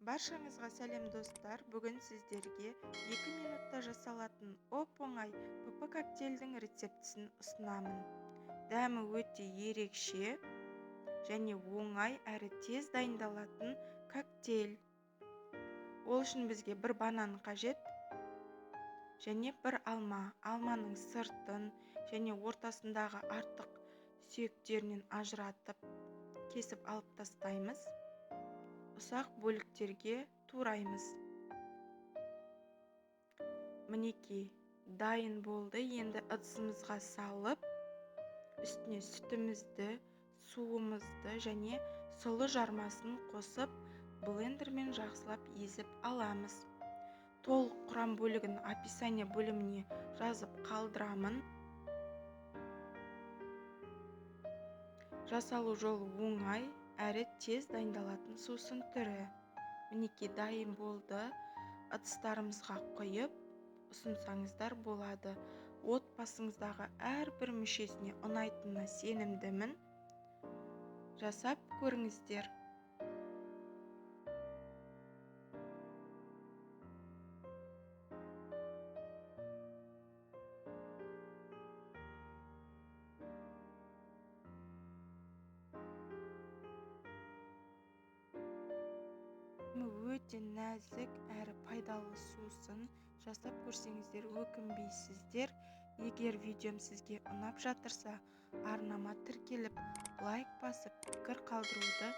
Баршаңызға сәлем достар. Бүгін сіздерге 2 минутта жасалатын оп-оңай ПП коктейльдің рецептісін ұсынамын. Дәмі өте ерекше және оңай әрі тез дайындалатын коктейль. Ол үшін бізге бір банан қажет және бір алма. Алманың сыртын және ортасындағы артық сүйектерінен ажыратып кесіп алып тастаймыз. Ұсақ бөліктерге тураймыз. Мінекей, дайын болды. Енді ыдысымызға салып, үстіне сүтімізді, суымызды және сұлы жармасын қосып, блендермен жақсылап езіп аламыз. Толық құрам бөлігін описание бөліміне жазып қалдырамын. Жасалу жолы оңай әрі тез дайындалатын сусын түрі. Мінекей, дайын болды. Ыдыстарымызға қойып ұсынсаңыздар болады. Отбасыңыздағы әрбір мүшесіне ұнайтынына сенімдімін. Жасап көріңіздер. Өте нәзік әрі пайдалы сусын. Жасап көрсеңіздер өкінбейсіздер. Егер видеом сізге ұнап жатырса, арнама тіркеліп, лайк басып, пікір қалдыруды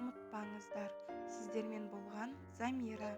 ұмытпаңыздар. Сіздермен болған Замира.